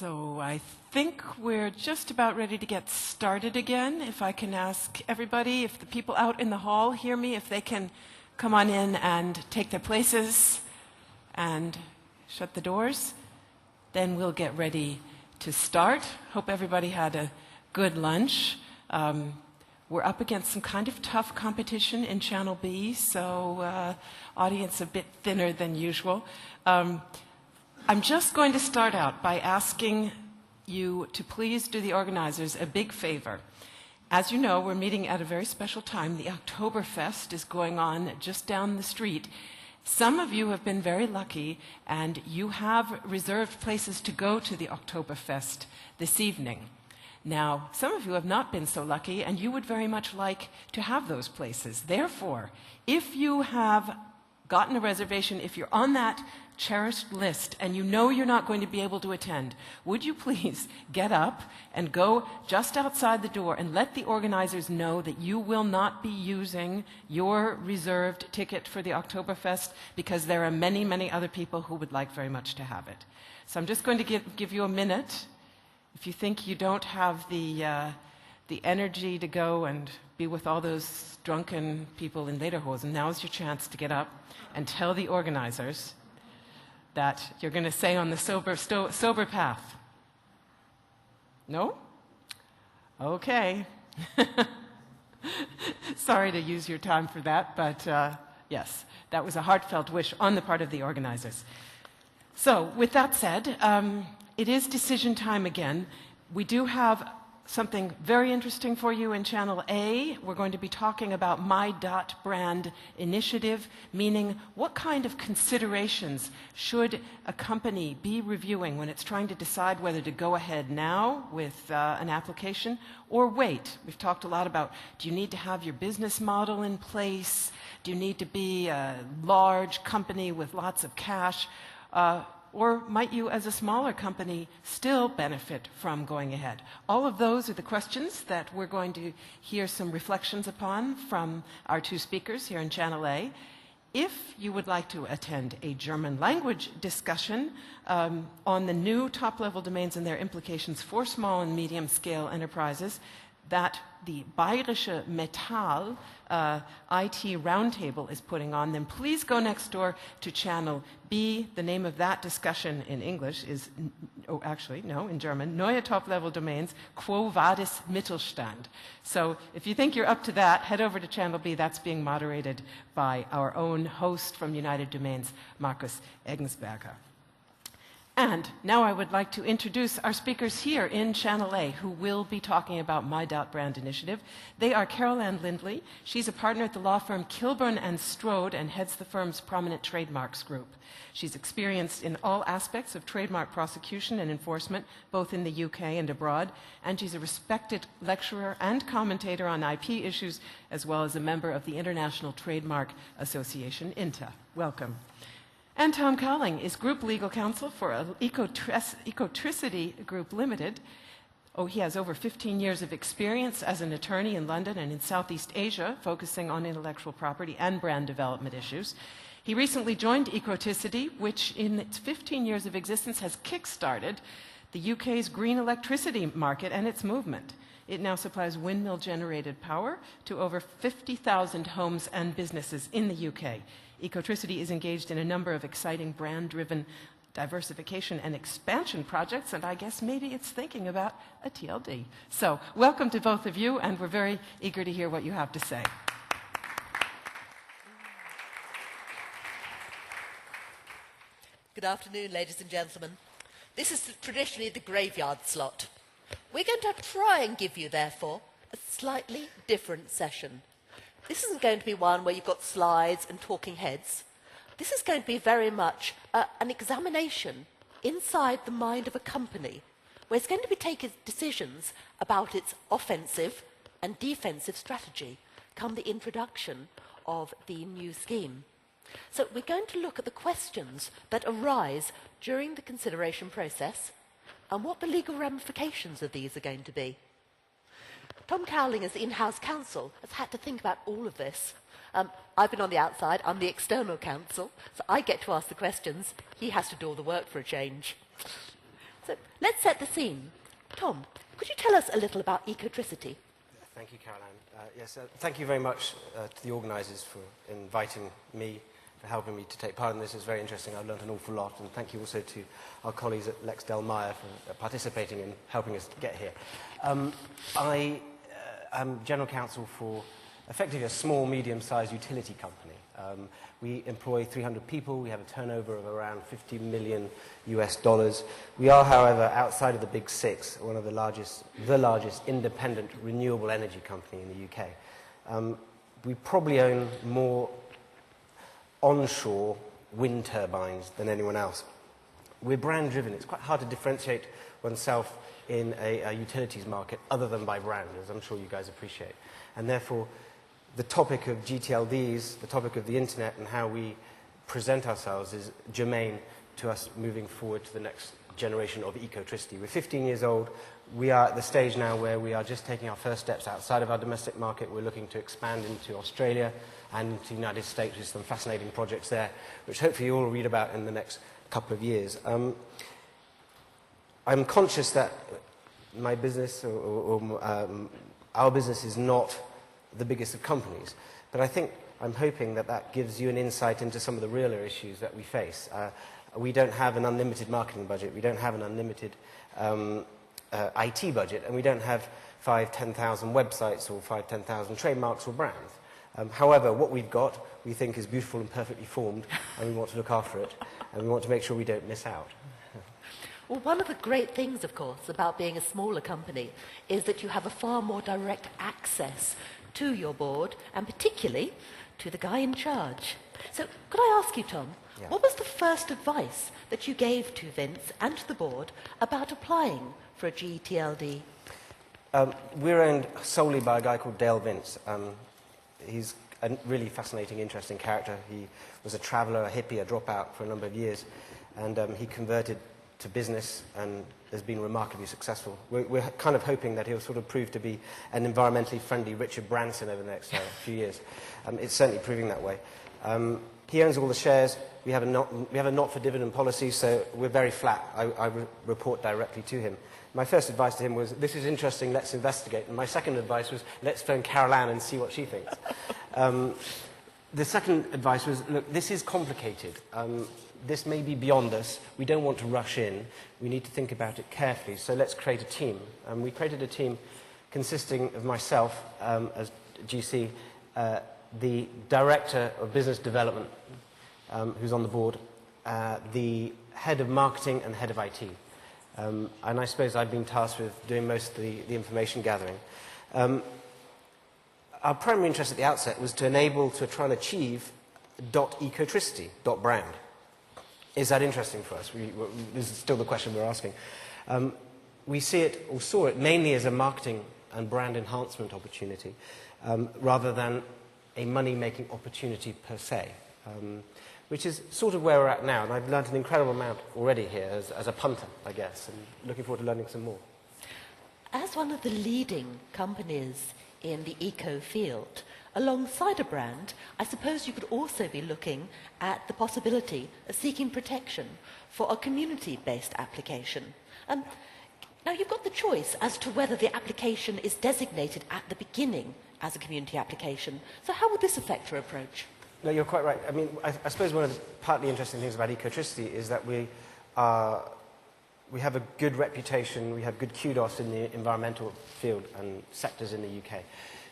So I think we're just about ready to get started again. If I can ask everybody, if the people out in the hall hear me, if they can come on in and take their places and shut the doors, then we'll get ready to start. Hope everybody had a good lunch. We're up against some kind of tough competition in Channel B, so audience a bit thinner than usual. I'm just going to start out by asking you to please do the organizers a big favor. As you know, we're meeting at a very special time. The Oktoberfest is going on just down the street. Some of you have been very lucky, and you have reserved places to go to the Oktoberfest this evening. Now, some of you have not been so lucky, and you would very much like to have those places. Therefore, if you have gotten a reservation, if you're on that cherished list and you know you're not going to be able to attend, would you please get up and go just outside the door and let the organizers know that you will not be using your reserved ticket for the Oktoberfest, because there are many, many other people who would like very much to have it. So I'm just going to give you a minute. If you think you don't have the energy to go and be with all those drunken people in lederhosen, now's your chance to get up and tell the organizers that you're going to stay on the sober path. No? Okay. Sorry to use your time for that, but yes, that was a heartfelt wish on the part of the organizers. So, with that said, it is decision time again. We do have something very interesting for you in Channel A. We're going to be talking about My Brand initiative, meaning what kind of considerations should a company be reviewing when it's trying to decide whether to go ahead now with an application or wait. We've talked a lot about, do you need to have your business model in place? Do you need to be a large company with lots of cash? Or might you, as a smaller company, still benefit from going ahead? All of those are the questions that we're going to hear some reflections upon from our two speakers here in Channel A. If you would like to attend a German language discussion on the new top-level domains and their implications for small and medium-scale enterprises, that the Bayerische Metall IT Roundtable is putting on, then please go next door to Channel B. The name of that discussion in English is, in German, Neue Top-Level Domains, Quo Vadis Mittelstand. So if you think you're up to that, head over to Channel B. That's being moderated by our own host from United Domains, Markus Eggensberger. And now I would like to introduce our speakers here in Channel A who will be talking about My Brand initiative. They are Carrollanne Lindley. She's a partner at the law firm Kilburn & Strode and heads the firm's prominent trademarks group. She's experienced in all aspects of trademark prosecution and enforcement, both in the UK and abroad, and she's a respected lecturer and commentator on IP issues, as well as a member of the International Trademark Association, INTA. Welcome. And Tom Cowley is Group Legal Counsel for Ecotricity Group Limited. He has over 15 years of experience as an attorney in London and in Southeast Asia, focusing on intellectual property and brand development issues. He recently joined Ecotricity, which in its 15 years of existence has kick-started the UK's green electricity market and its movement. It now supplies windmill-generated power to over 50,000 homes and businesses in the UK. Ecotricity is engaged in a number of exciting brand-driven diversification and expansion projects, and I guess maybe it's thinking about a TLD. So, welcome to both of you, and we're very eager to hear what you have to say. Good afternoon, ladies and gentlemen. This is traditionally the graveyard slot. We're going to try and give you, therefore, a slightly different session. This isn't going to be one where you've got slides and talking heads. This is going to be very much an examination inside the mind of a company, where it's going to be taking decisions about its offensive and defensive strategy come the introduction of the new scheme. So we're going to look at the questions that arise during the consideration process and what the legal ramifications of these are going to be. Tom Cowley, as the in-house counsel, has had to think about all of this. I've been on the outside, I'm the external counsel, so I get to ask the questions. He has to do all the work for a change. So let's set the scene. Tom, could you tell us a little about Ecotricity? Thank you, Carrollanne. Yes, thank you very much to the organisers for inviting me, for helping me to take part in this. It's very interesting. I've learned an awful lot. And thank you also to our colleagues at Lex Del Meyer for participating and helping us get here. I am General Counsel for effectively a small, medium-sized utility company. We employ 300 people. We have a turnover of around $50 million US. We are, however, outside of the big six, one of the largest independent renewable energy company in the UK. We probably own more onshore wind turbines than anyone else. We're brand driven. It's quite hard to differentiate oneself in a utilities market other than by brand, as I'm sure you guys appreciate. And therefore, the topic of GTLDs, the topic of the internet and how we present ourselves is germane to us moving forward to the next generation of Ecotricity. We're 15 years old. We are at the stage now where we are just taking our first steps outside of our domestic market. We're looking to expand into Australia and into the United States with some fascinating projects there, which hopefully you'll all read about in the next couple of years. I'm conscious that my business our business is not the biggest of companies, but I'm hoping that that gives you an insight into some of the realer issues that we face. We don't have an unlimited marketing budget, we don't have an unlimited IT budget, and we don't have 5,000, 10,000 websites or 5,000, 10,000 trademarks or brands. However, what we've got, we think is beautiful and perfectly formed, and we want to look after it, and we want to make sure we don't miss out. Well, one of the great things, of course, about being a smaller company is that you have a far more direct access to your board, and particularly to the guy in charge. So, could I ask you, Tom, what was the first advice that you gave to Vince and to the board about applying for a GTLD? We're owned solely by a guy called Dale Vince. He's a really fascinating, interesting character. He was a traveller, a hippie, a dropout for a number of years, and he converted to business and has been remarkably successful. We're kind of hoping that he'll sort of prove to be an environmentally friendly Richard Branson over the next few years. It's certainly proving that way. He owns all the shares. We have a not for dividend policy, so we're very flat. I report directly to him. My first advice to him was, this is interesting, let's investigate. And my second advice was, let's phone Carrollanne and see what she thinks. The second advice was, look, this is complicated. This may be beyond us. We don't want to rush in. We need to think about it carefully. So let's create a team. We created a team consisting of myself as GC, the Director of Business Development, who's on the board, the Head of Marketing and Head of IT. And I suppose I've been tasked with doing most of the information gathering. Our primary interest at the outset was to enable to try and achieve .ecotricity, .brand. Is that interesting for us? This is still the question we're asking. We see it, or saw it, mainly as a marketing and brand enhancement opportunity, rather than a money-making opportunity per se, which is sort of where we're at now. And I've learned an incredible amount already here as a punter, I guess, and looking forward to learning some more. As one of the leading companies in the eco field, alongside a brand, I suppose you could also be looking at the possibility of seeking protection for a community-based application. Now, you've got the choice as to whether the application is designated at the beginning as a community application. So how would this affect your approach? No, you're quite right. I mean, I suppose one of the partly interesting things about Ecotricity is that we have a good reputation, we have good kudos in the environmental field and sectors in the UK.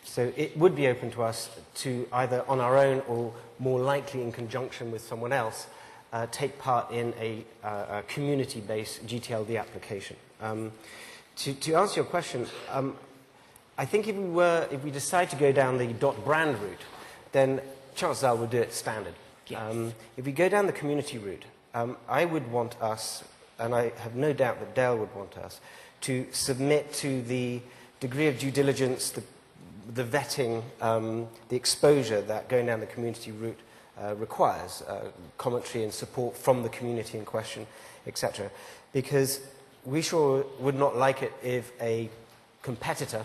So it would be open to us to either on our own or more likely in conjunction with someone else take part in a community-based GTLD application. To answer your question, I think if we decide to go down the .brand route, then chances are we'll do it standard. Yes. If we go down the community route, I would want us, and I have no doubt that Dale would want us, to submit to the degree of due diligence, the vetting, the exposure that going down the community route requires, commentary and support from the community in question, etc. Because we sure would not like it if a competitor,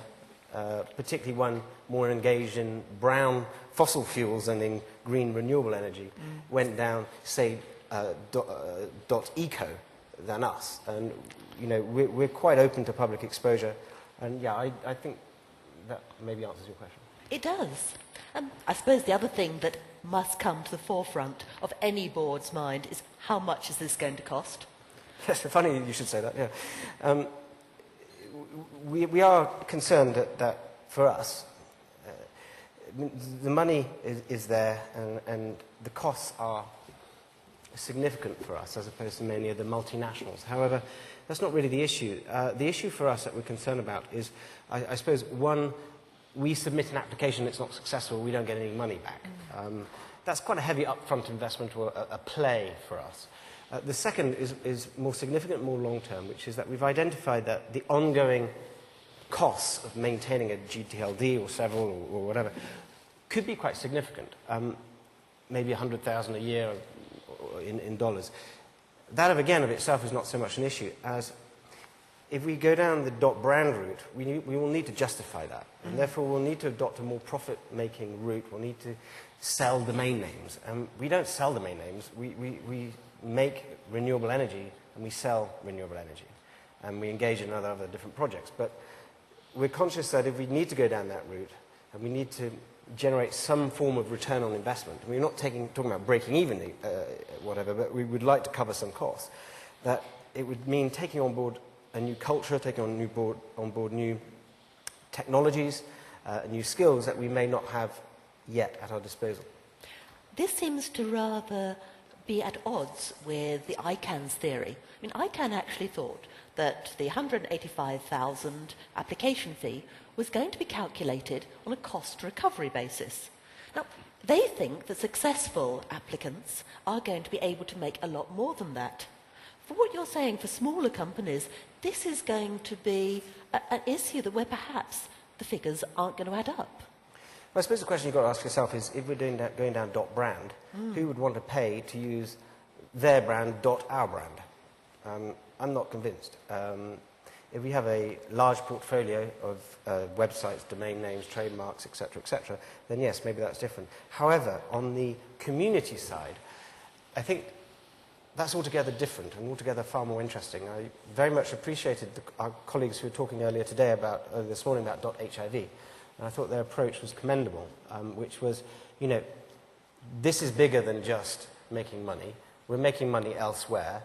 particularly one more engaged in brown fossil fuels and in green renewable energy, went down, say, .eco than us. And you know, we're quite open to public exposure. And yeah, I think that maybe answers your question. It does. I suppose the other thing that must come to the forefront of any board's mind is how much is this going to cost? Yes, funny you should say that, yeah. We are concerned that for us, the money is there and the costs are significant for us as opposed to many of the multinationals. However, that's not really the issue. The issue for us that we're concerned about is, I suppose, one, we submit an application, it's not successful, we don't get any money back. That's quite a heavy upfront investment or a play for us. The second is more significant, more long-term, which is that we've identified that the ongoing costs of maintaining a GTLD or several or whatever could be quite significant, maybe $100,000 a year in dollars. That, again, of itself is not so much an issue as if we go down the .brand route, we will need to justify that. And therefore, we'll need to adopt a more profit-making route. We'll need to sell domain names. And we don't sell domain names. We make renewable energy, and we sell renewable energy. And we engage in other different projects. But we're conscious that if we need to go down that route, and we need to generate some form of return on investment, and we're not talking about breaking even, whatever, but we would like to cover some costs, that it would mean taking on board a new culture, taking on board new technologies, new skills that we may not have yet at our disposal. This seems to rather be at odds with the ICANN's theory. I mean, ICANN actually thought that the $185,000 application fee was going to be calculated on a cost recovery basis. Now, they think that successful applicants are going to be able to make a lot more than that. For what you're saying, for smaller companies, this is going to be an issue that where perhaps the figures aren't going to add up. Well, I suppose the question you've got to ask yourself is, if we're going down .brand, who would want to pay to use their brand .our brand? I'm not convinced. If we have a large portfolio of websites, domain names, trademarks, etc., then yes, maybe that's different. However, on the community side, I think that's altogether different and altogether far more interesting. I very much appreciated our colleagues who were talking earlier today about, this morning about .hiv, and I thought their approach was commendable, which was, you know, this is bigger than just making money. We're making money elsewhere.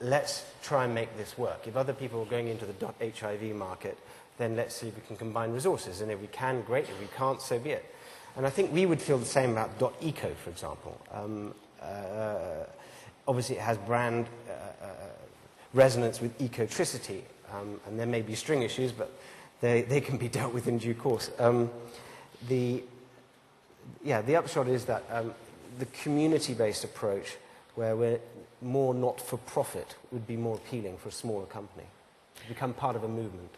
Let's try and make this work. If other people are going into the .hiv market, then let's see if we can combine resources. And if we can, great. If we can't, so be it. And I think we would feel the same about .eco, for example. Obviously, it has brand resonance with Ecotricity, and there may be string issues, but they can be dealt with in due course. The upshot is that the community-based approach, where we're more not-for-profit, would be more appealing for a smaller company to become part of a movement.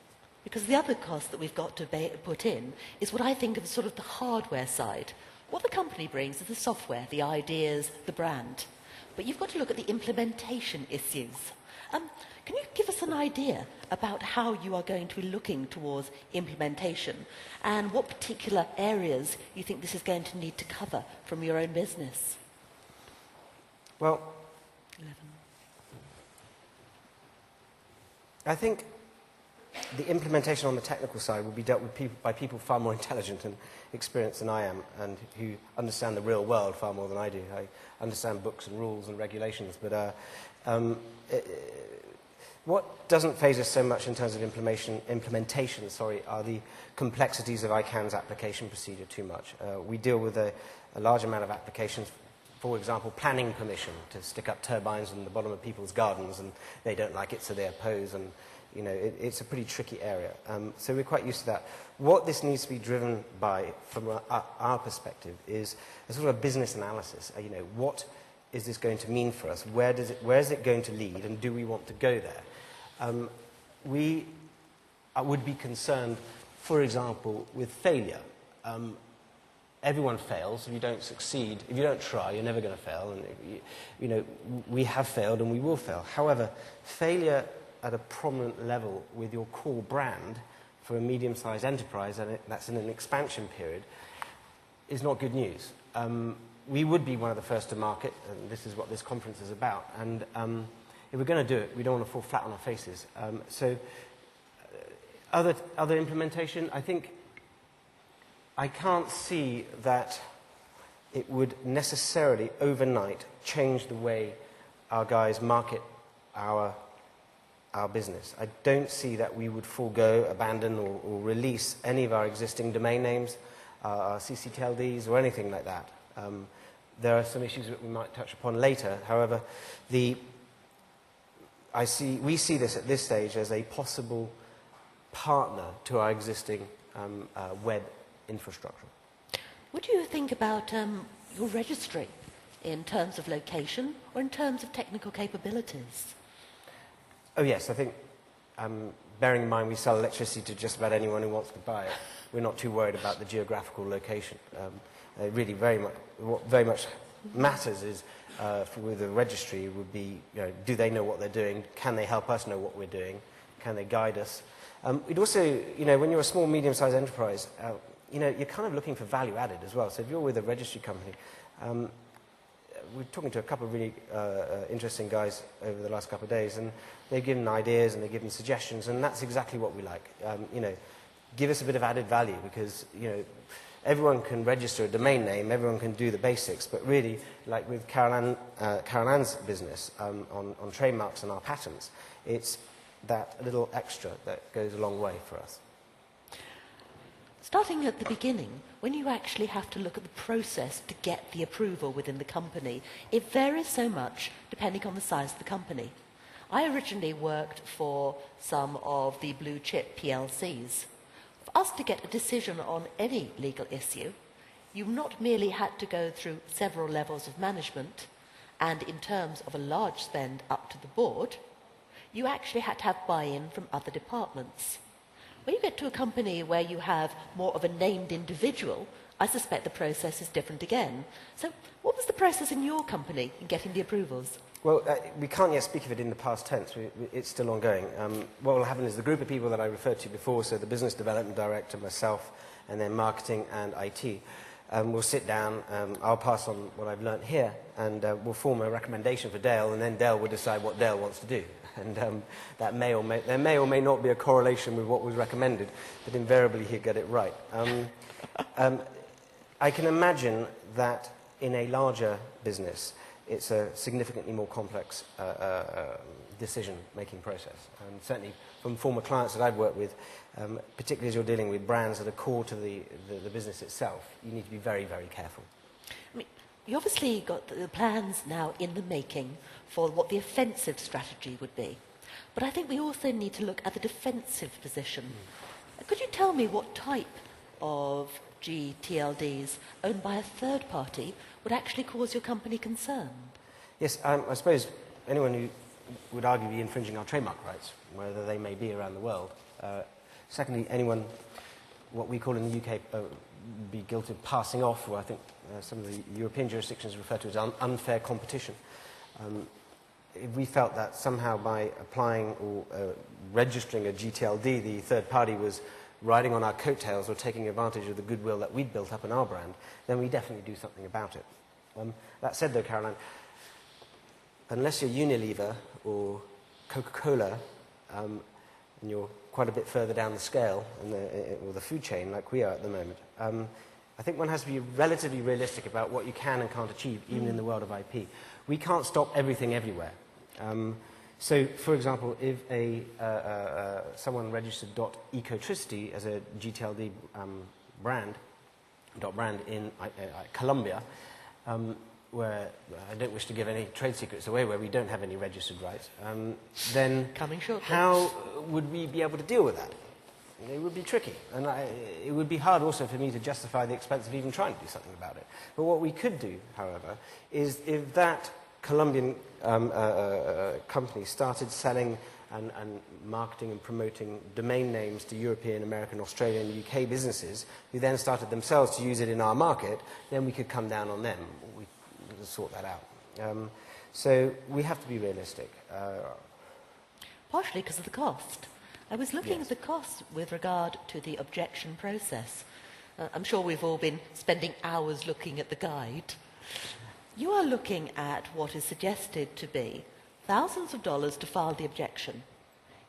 Because the other cost that we've got to put in is what I think of as sort of the hardware side. What the company brings is the software, the ideas, the brand. But you've got to look at the implementation issues. Can you give us an idea about how you are going to be looking towards implementation and what particular areas you think this is going to need to cover from your own business? Well, I think the implementation on the technical side will be dealt with by people far more intelligent and experienced than I am, and who understand the real world far more than I do. I understand books and rules and regulations, but what doesn't faze us so much in terms of implementation, are the complexities of ICANN's application procedure too much. We deal with a large amount of applications. For example, planning permission to stick up turbines in the bottom of people's gardens, and they don't like it, so they oppose, and you know, it's a pretty tricky area. So we're quite used to that. What this needs to be driven by, from our perspective, is a sort of a business analysis. You know, what is this going to mean for us? Where is it going to lead, and do we want to go there? We would be concerned, for example, with failure. Everyone fails. If you don't succeed, if you don't try, you're never going to fail. And you know, we have failed and we will fail. However, failure at a prominent level with your core brand for a medium-sized enterprise, and that's in an expansion period, is not good news. We would be one of the first to market, and this is what this conference is about. And if we're going to do it, we don't want to fall flat on our faces. Other implementation, I think I can't see that it would necessarily overnight change the way our guys market our business. I don't see that we would forego, abandon, or release any of our existing domain names, our CCTLDs, or anything like that. There are some issues that we might touch upon later. However, we see this at this stage as a possible partner to our existing web infrastructure. What do you think about your registry in terms of location or in terms of technical capabilities? Oh yes, I think, bearing in mind we sell electricity to just about anyone who wants to buy it, we're not too worried about the geographical location. Really what very much matters is, with the registry, would be, do they know what they're doing? Can they help us know what we're doing? Can they guide us? It also, when you're a small, medium-sized enterprise, you're kind of looking for value added as well. So if you're with a registry company, we're talking to a couple of really interesting guys over the last couple of days, and they've given ideas and they've given suggestions, and that's exactly what we like. Give us a bit of added value, because everyone can register a domain name, everyone can do the basics, but really, like with Carrollanne's business on trademarks and our patents, it's that little extra that goes a long way for us. Starting at the beginning, when you actually have to look at the process to get the approval within the company, it varies so much depending on the size of the company. I originally worked for some of the blue chip PLCs. For us to get a decision on any legal issue, you not merely had to go through several levels of management, and in terms of a large spend up to the board, you actually had to have buy-in from other departments. When you get to a company where you have more of a named individual, I suspect the process is different again. So what was the process in your company in getting the approvals? Well, we can't yet speak of it in the past tense. It's still ongoing. What will happen is the group of people that I referred to before, so the business development director, myself, and then marketing and IT, we'll sit down, I'll pass on what I've learnt here, and we'll form a recommendation for Dale, and then Dale will decide what Dale wants to do. And there may or may not be a correlation with what was recommended, but invariably he'll get it right. I can imagine that in a larger business, it's a significantly more complex decision-making process. And certainly from former clients that I've worked with, particularly as you're dealing with brands that are core to the business itself, you need to be very, very careful. I mean, you obviously got the plans now in the making for what the offensive strategy would be. But I think we also need to look at the defensive position. Could you tell me what type of GTLDs owned by a third party would actually cause your company concern? Yes, I suppose anyone who would argue be infringing our trademark rights, whether they may be around the world. Secondly, anyone, what we call in the UK, be guilty of passing off, or I think some of the European jurisdictions refer to as unfair competition. If we felt that somehow by applying or registering a GTLD, the third party was riding on our coattails or taking advantage of the goodwill that we'd built up in our brand, then we definitely do something about it. That said, though, Carrollanne, unless you're Unilever or Coca-Cola, and you're quite a bit further down the scale or the food chain like we are at the moment, I think one has to be relatively realistic about what you can and can't achieve, even in the world of IP. We can't stop everything everywhere. So, for example, if someone registered .ecotricity as a GTLD brand in Colombia, where I don't wish to give any trade secrets away, where we don't have any registered rights, then how would we be able to deal with that? It would be tricky, and it would be hard also for me to justify the expense of even trying to do something about it. But what we could do, however, is if that Colombian company started selling and marketing and promoting domain names to European, American, Australian, and UK businesses, who then started themselves to use it in our market, then we could come down on them. We could sort that out. So we have to be realistic. Partially because of the cost. I was looking at the cost with regard to the objection process. I'm sure we've all been spending hours looking at the guide. You are looking at what is suggested to be thousands of dollars to file the objection.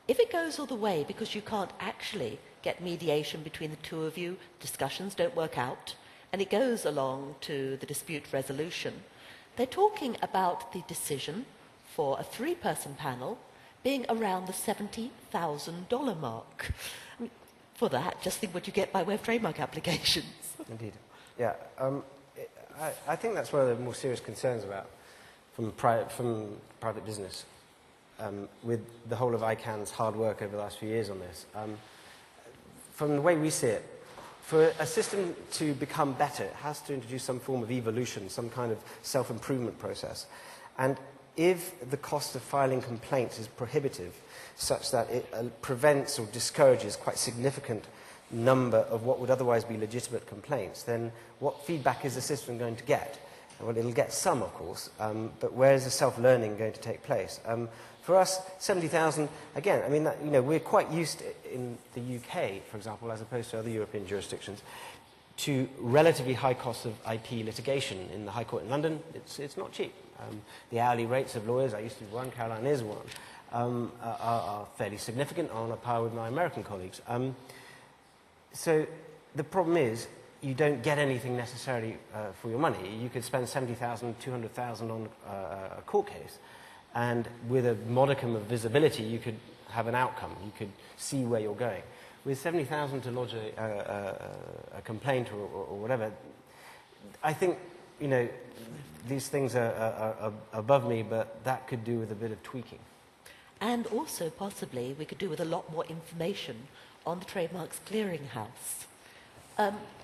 If it goes all the way because you can't actually get mediation between the two of you, discussions don't work out, and it goes along to the dispute resolution, they're talking about the decision for a 3-person panel being around the $70,000 mark. I mean, for that, just think what you get by way of trademark applications. Indeed. Yeah. I think that's one of the more serious concerns about from private business with the whole of ICANN's hard work over the last few years on this. From the way we see it, for a system to become better, it has to introduce some form of evolution, some kind of self-improvement process. And if the cost of filing complaints is prohibitive, such that it prevents or discourages quite significant number of what would otherwise be legitimate complaints, then what feedback is the system going to get? Well, it'll get some, of course, but where is the self-learning going to take place? For us, 70,000, again, I mean, that, you know, we're quite used in the UK, for example, as opposed to other European jurisdictions, to relatively high costs of IP litigation in the High Court in London. It's not cheap. The hourly rates of lawyers, I used to be one, Carrollanne is one, are fairly significant, on a par with my American colleagues. So the problem is, you don't get anything necessarily for your money. You could spend 70,000, 200,000 on a court case, and with a modicum of visibility, you could have an outcome. You could see where you're going. With 70,000 to lodge a complaint or whatever, I think, you know, these things are above me, but that could do with a bit of tweaking. And also, possibly, we could do with a lot more information on the Trademarks Clearinghouse.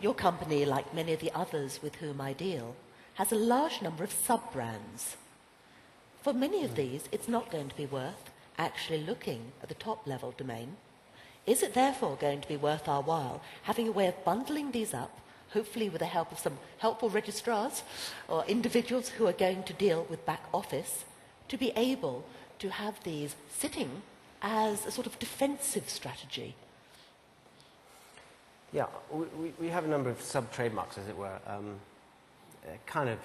Your company, like many of the others with whom I deal, has a large number of sub-brands. For many of these, it's not going to be worth actually looking at the top-level domain. Is it therefore going to be worth our while having a way of bundling these up, hopefully with the help of some helpful registrars or individuals who are going to deal with back office, to be able to have these sitting as a sort of defensive strategy? Yeah, we have a number of sub-trademarks, as it were. Kind of,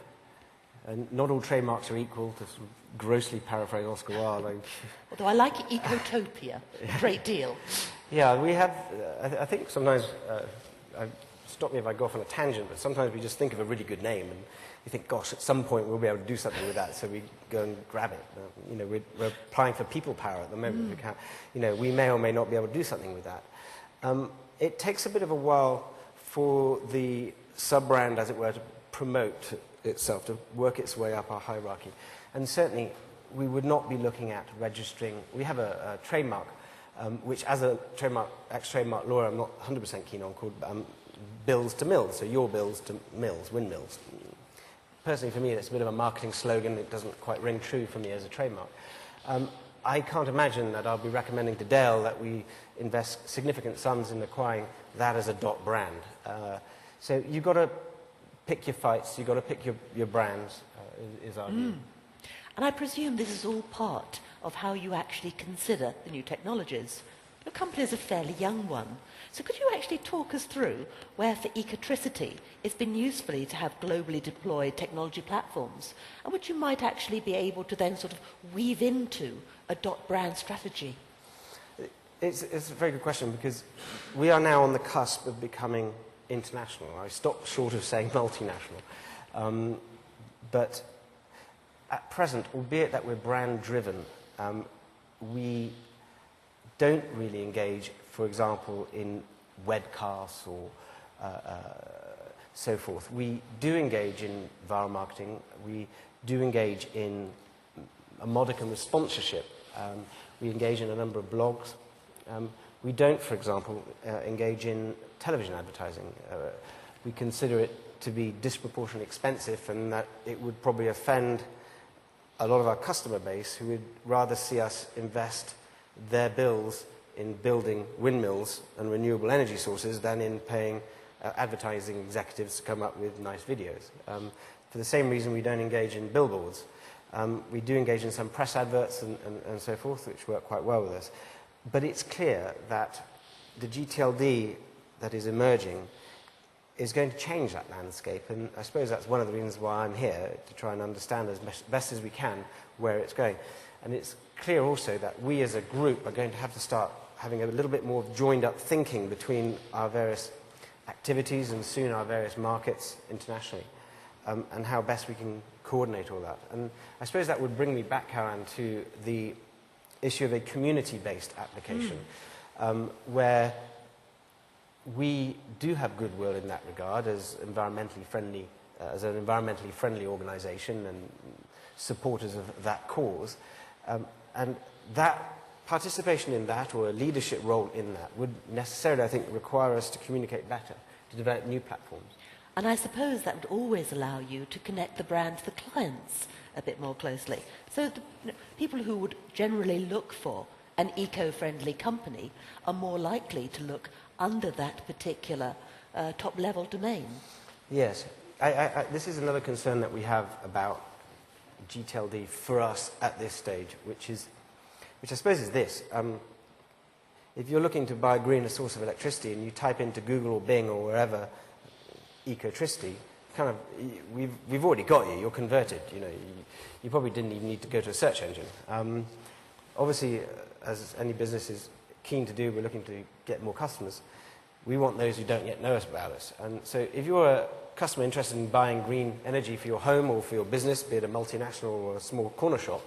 not all trademarks are equal, to sort of grossly paraphrase Oscar Wilde. Although I like Ecotopia a great deal. Yeah, we have, I think sometimes, stop me if I go off on a tangent, but sometimes we just think of a really good name and we think, gosh, at some point we'll be able to do something with that, so we go and grab it. You know, we're applying for people power at the moment. We can't, you know, we may or may not be able to do something with that. It takes a bit of a while for the sub-brand, as it were, to promote itself, to work its way up our hierarchy. And certainly, we would not be looking at registering. We have a trademark, which as a ex-trademark lawyer, I'm not 100% keen on, called bills to mills, so your bills to mills, windmills. Personally, for me, it's a bit of a marketing slogan. It doesn't quite ring true for me as a trademark. I can't imagine that I'll be recommending to Dale that we invest significant sums in acquiring that as a dot brand. So you've got to pick your fights, you've got to pick your brands, is our view. And I presume this is all part of how you actually consider the new technologies. Your company is a fairly young one. So could you actually talk us through where for Ecotricity it's been usefully to have globally deployed technology platforms, and which you might actually be able to then sort of weave into a dot brand strategy? It's a very good question, because we are now on the cusp of becoming international. I stopped short of saying multinational. But at present, albeit that we're brand driven, we don't really engage, for example, in webcasts or so forth. We do engage in viral marketing. We do engage in a modicum of sponsorship. We engage in a number of blogs. We don't, for example, engage in television advertising. We consider it to be disproportionately expensive, and that it would probably offend a lot of our customer base, who would rather see us invest their bills in building windmills and renewable energy sources than in paying advertising executives to come up with nice videos. For the same reason, we don't engage in billboards. We do engage in some press adverts and so forth, which work quite well with us. But it's clear that the GTLD that is emerging is going to change that landscape, and I suppose that's one of the reasons why I'm here, to try and understand as best as we can where it's going. And it's clear also that we as a group are going to have to start having a little bit more joined up thinking between our various activities and soon our various markets internationally, and how best we can coordinate all that. And I suppose that would bring me back, Carrollanne, to the issue of a community-based application, where we do have goodwill in that regard as an environmentally friendly organisation and supporters of that cause. And that participation in that, or a leadership role in that, would necessarily, I think, require us to communicate better, to develop new platforms. And I suppose that would always allow you to connect the brand to the clients a bit more closely. So people who would generally look for an eco-friendly company are more likely to look under that particular top-level domain. Yes. This is another concern that we have about GTLD for us at this stage, which I suppose is this. If you're looking to buy a greener source of electricity and you type into Google or Bing or wherever Ecotricity, we've already got you. You're converted. You probably didn't even need to go to a search engine. Obviously, as any business is keen to do, we're looking to get more customers. We want those who don't yet know about us. And so if you're a customer interested in buying green energy for your home or for your business, be it a multinational or a small corner shop,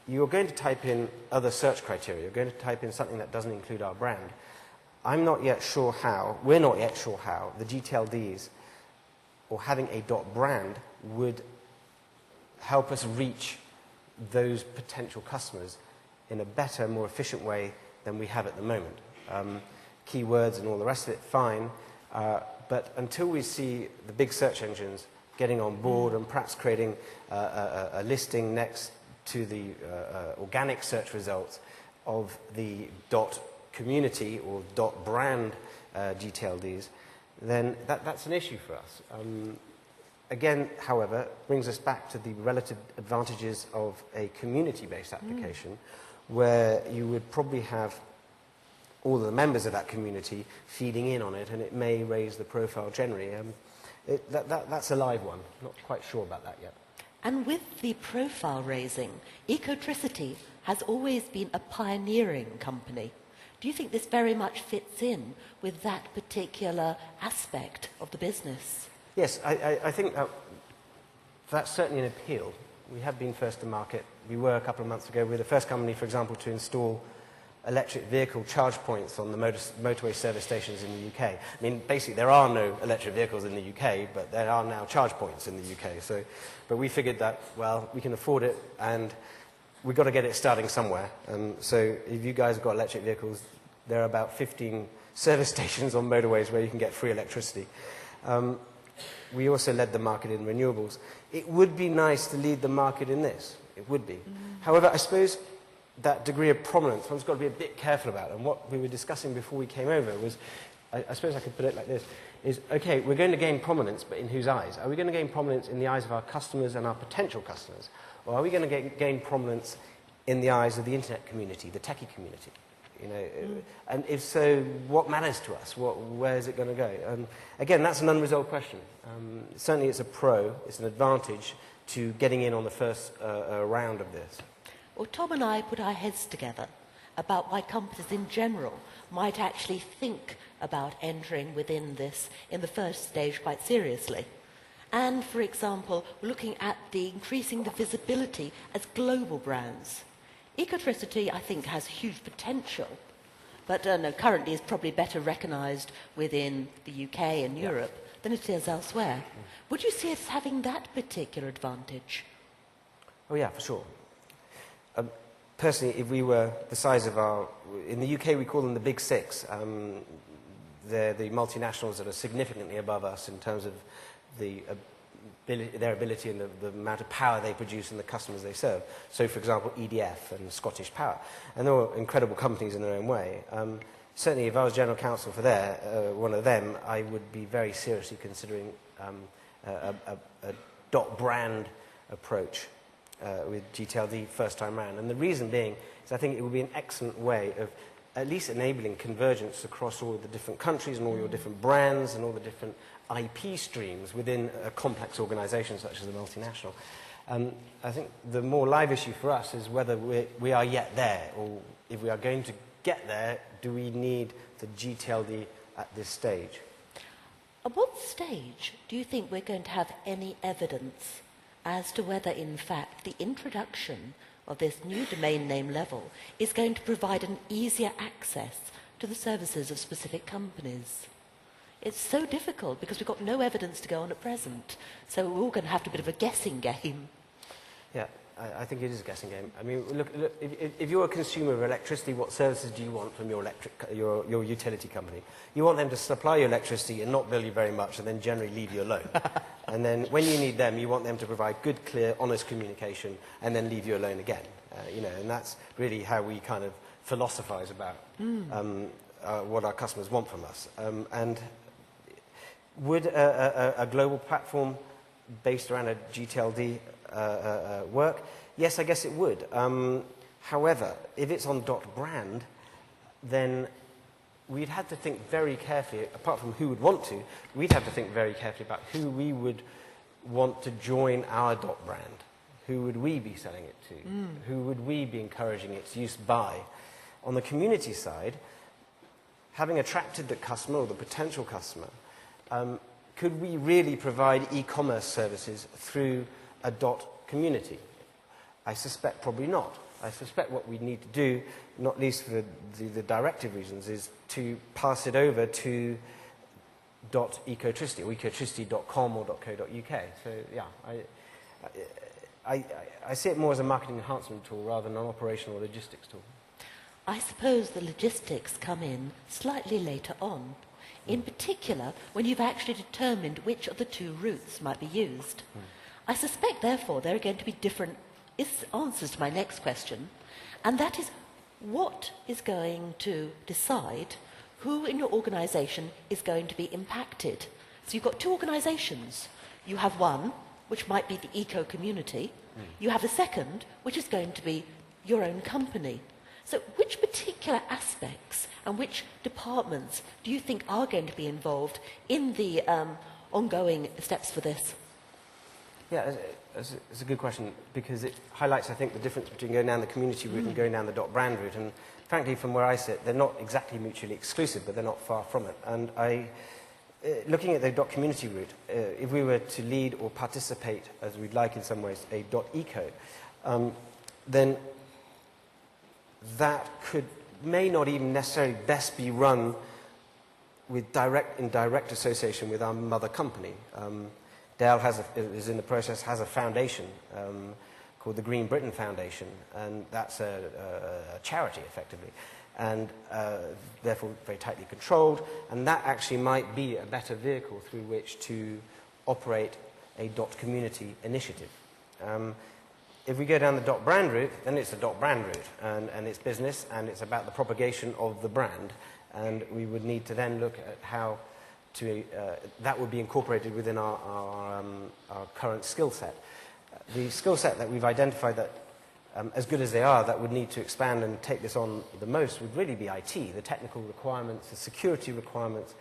you're going to type in other search criteria. You're going to type in something that doesn't include our brand. I'm not yet sure how, we're not yet sure how, the GTLDs or having a .brand would help us reach those potential customers in a better, more efficient way than we have at the moment. Keywords and all the rest of it, fine, but until we see the big search engines getting on board and perhaps creating a listing next to the organic search results of the .community or .brand GTLDs, then that's an issue for us. Again, however, brings us back to the relative advantages of a community-based application, where you would probably have all the members of that community feeding in on it, and it may raise the profile generally. That's a live one. Not quite sure about that yet. And with the profile raising, Ecotricity has always been a pioneering company. Do you think this very much fits in with that particular aspect of the business? Yes, I think that's certainly an appeal. We have been first to market. We were a couple of months ago. We were the first company, for example, to install electric vehicle charge points on the motorway service stations in the UK. I mean, basically, there are no electric vehicles in the UK, but there are now charge points in the UK. But we figured that, well, we can afford it, and we've got to get it starting somewhere. So if you guys have got electric vehicles, there are about 15 service stations on motorways where you can get free electricity. We also led the market in renewables. It would be nice to lead the market in this. It would be. However, I suppose that degree of prominence one's got to be a bit careful about. And what we were discussing before we came over was, I suppose I could put it like this, is, okay, we're going to gain prominence, but in whose eyes? Are we going to gain prominence in the eyes of our customers and our potential customers? Or are we going to gain prominence in the eyes of the internet community, the techie community? And if so, what matters to us? Where is it going to go? Again, that's an unresolved question. Certainly it's an advantage to getting in on the first round of this. Well, Tom and I put our heads together about why companies in general might actually think about entering within this in the first stage quite seriously. And, for example, looking at increasing the visibility as global brands. Ecotricity, I think, has huge potential, but currently is probably better recognised within the UK and Europe than it is elsewhere. Would you see it as having that particular advantage? Oh yeah, for sure. Personally, if we were the size of in the UK we call them the Big Six. They're the multinationals that are significantly above us in terms of their ability and the amount of power they produce and the customers they serve. So, for example, EDF and Scottish Power. And they're all incredible companies in their own way. Certainly, if I was General Counsel for one of them, I would be very seriously considering a .brand approach with GTLD first time round. And the reason being is I think it would be an excellent way of at least enabling convergence across all the different countries and all your different brands and all the different IP streams within a complex organisation such as a multinational. I think the more live issue for us is whether we are yet there, or if we are going to get there, do we need the GTLD at this stage? At what stage do you think we're going to have any evidence as to whether, in fact, the introduction of this new domain name level is going to provide an easier access to the services of specific companies? It's so difficult because we've got no evidence to go on at present. So we're all going to have to do a bit of a guessing game. Yeah, I think it is a guessing game. I mean, look if you're a consumer of electricity, what services do you want from your utility company? You want them to supply you electricity and not bill you very much and then generally leave you alone. And then when you need them, you want them to provide good, clear, honest communication and then leave you alone again. And that's really how we kind of philosophize about what our customers want from us. And would a global platform based around a GTLD work? Yes, I guess it would. However, if it's on .brand, then we'd have to think very carefully, apart from who would want to, we'd have to think very carefully about who we would want to join our .brand. Who would we be selling it to? Who would we be encouraging its use by? On the community side, having attracted the customer or the potential customer, could we really provide e-commerce services through a .community? I suspect probably not. I suspect what we need to do, not least for the directive reasons, is to pass it over to .ecotricity or ecotricity.com or .co.uk. So yeah, I see it more as a marketing enhancement tool rather than an operational logistics tool. I suppose the logistics come in slightly later on. In particular, when you've actually determined which of the two routes might be used. I suspect, therefore, there are going to be different answers to my next question, and that is, what is going to decide who in your organisation is going to be impacted? So you've got two organisations. You have one, which might be the eco-community. You have the second, which is going to be your own company. So which particular aspects and which departments do you think are going to be involved in the ongoing steps for this? Yeah, it's a good question because it highlights, I think, the difference between going down the community route and going down the .brand route. And frankly, from where I sit, they're not exactly mutually exclusive, but they're not far from it. And looking at the .community route, if we were to lead or participate, as we'd like in some ways, a .eco, then that may not even necessarily best be run with in direct association with our mother company. Dale is in the process, has a foundation called the Green Britain Foundation, and that's a charity, effectively, and therefore very tightly controlled, and that actually might be a better vehicle through which to operate a .community initiative. If we go down the .brand route, then it's a .brand route, and it's business, and it's about the propagation of the brand, and we would need to then look at how that would be incorporated within our current skill set. The skill set that we've identified that, as good as they are, that would need to expand and take this on the most would really be IT, the technical requirements, the security requirements.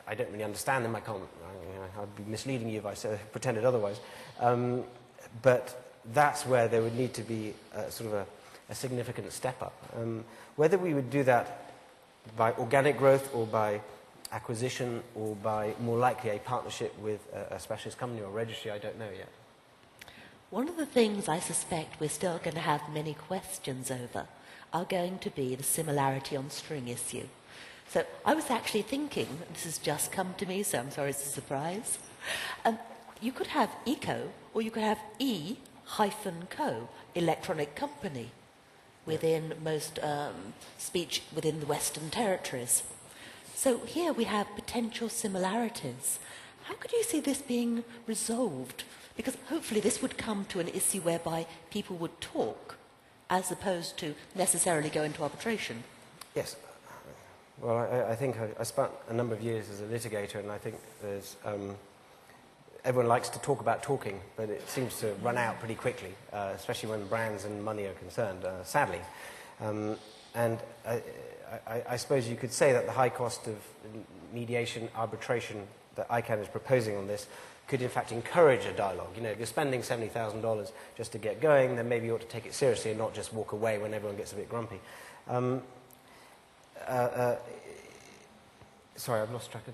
I don't really understand them. I'd be misleading you if I pretended otherwise. But that's where there would need to be sort of a significant step up. Whether we would do that by organic growth or by acquisition or by more likely a partnership with a specialist company or registry, I don't know yet. One of the things I suspect we're still going to have many questions over are going to be the similarity on string issue. So I was actually thinking, this has just come to me, so I'm sorry it's a surprise, you could have eco or you could have E-co, electronic company, within most speech within the Western territories. So here we have potential similarities. How could you see this being resolved? Because hopefully this would come to an issue whereby people would talk as opposed to necessarily go into arbitration. Yes. Well, I think I spent a number of years as a litigator, and I think there's everyone likes to talk about talking, but it seems to run out pretty quickly, especially when brands and money are concerned, sadly. And I suppose you could say that the high cost of mediation, arbitration that ICANN is proposing on this could in fact encourage a dialogue. You know, if you're spending $70,000 just to get going, then maybe you ought to take it seriously and not just walk away when everyone gets a bit grumpy. Sorry, I've lost track of...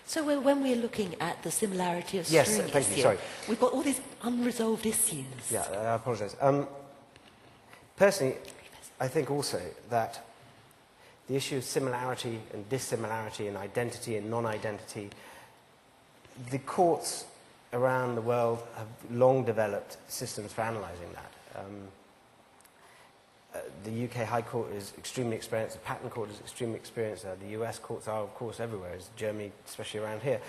So when we're looking at the similarity of Yes, string thank you, issue, sorry. we've got all these unresolved issues. Yeah, I apologise. Personally, I think also that the issue of similarity and dissimilarity and identity and non-identity, the courts around the world have long developed systems for analysing that. The UK High Court is extremely experienced, the Patent Court is extremely experienced, the US courts are, of course, everywhere, as Germany, especially around here.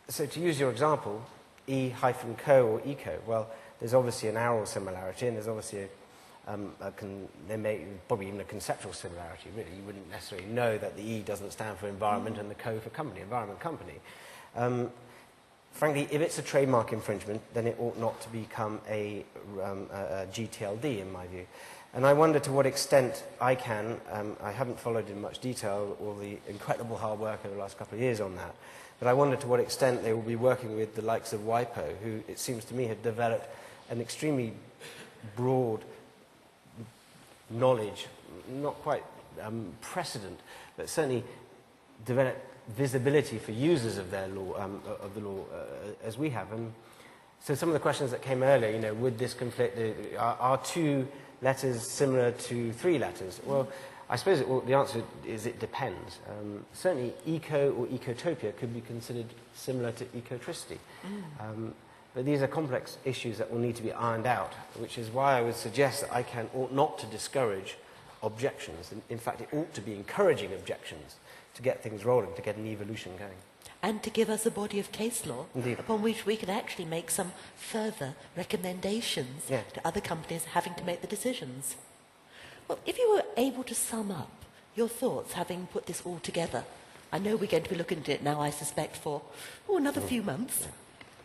So to use your example, E-co or eco, well, there's obviously an oral similarity and there's obviously probably even a conceptual similarity, really. You wouldn't necessarily know that the E doesn't stand for environment and the co for company, environment company. Frankly, if it's a trademark infringement, then it ought not to become a GTLD, in my view. And I wonder to what extent I haven't followed in much detail all the incredible hard work over the last couple of years on that, but I wonder to what extent they will be working with the likes of WIPO, who, it seems to me, have developed an extremely broad knowledge, not quite precedent, but certainly developed visibility for users of their law, of the law, as we have. And so some of the questions that came earlier, you know, would this conflict, are 2 letters similar to 3 letters? Well, I suppose the answer is it depends. Certainly eco or ecotopia could be considered similar to ecotricity. But these are complex issues that will need to be ironed out, which is why I would suggest that ICANN ought not to discourage objections. In fact, it ought to be encouraging objections to get things rolling, to get an evolution going. And to give us a body of case law Indeed. upon which we can actually make some further recommendations Yeah. to other companies having to make the decisions. Well, if you were able to sum up your thoughts having put this all together, I know we're going to be looking at it now, I suspect, for another few months,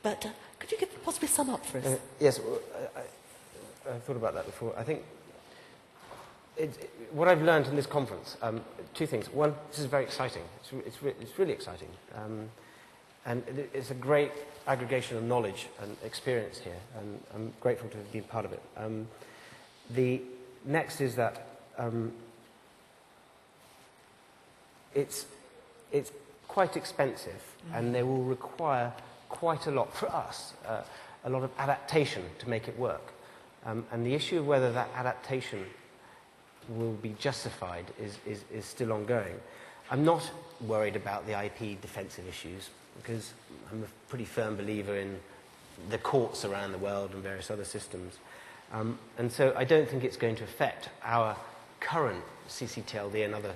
but could you possibly sum up for us? Yes, well, I thought about that before. I think what I've learned in this conference, 2 things. One, this is very exciting. It's really exciting. And it's a great aggregation of knowledge and experience here, and I'm grateful to have been part of it. The next is that it's quite expensive, and they will require quite a lot, for us, a lot of adaptation to make it work. And the issue of whether that adaptation will be justified is still ongoing. I'm not worried about the IP defensive issues, because I'm a pretty firm believer in the courts around the world and various other systems. And so I don't think it's going to affect our current CCTLD and other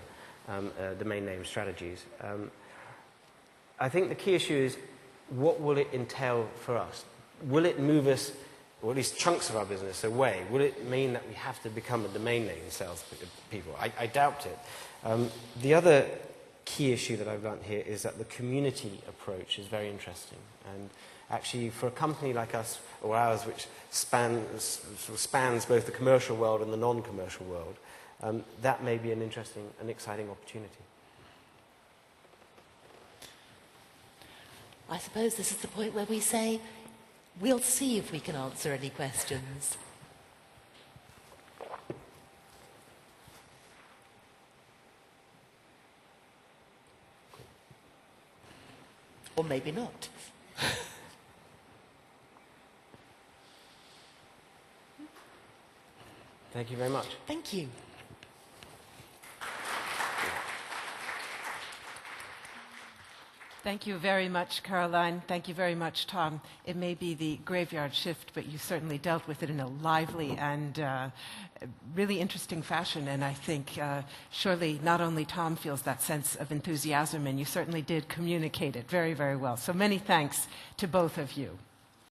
domain name strategies. I think the key issue is, what will it entail for us? Will it move us, or at least chunks of our business, away? Will it mean that we have to become a domain name salespeople? I doubt it. The other key issue that I've learned here is that the community approach is very interesting. And actually, for a company like us, or ours, which spans both the commercial world and the non-commercial world, that may be an interesting and exciting opportunity. I suppose this is the point where we say, we'll see if we can answer any questions. Or maybe not. Thank you very much. Thank you. Thank you very much, Carrollanne. Thank you very much, Tom. It may be the graveyard shift, but you certainly dealt with it in a lively and really interesting fashion. And I think surely not only Tom feels that sense of enthusiasm, and you certainly did communicate it very, very well. So many thanks to both of you.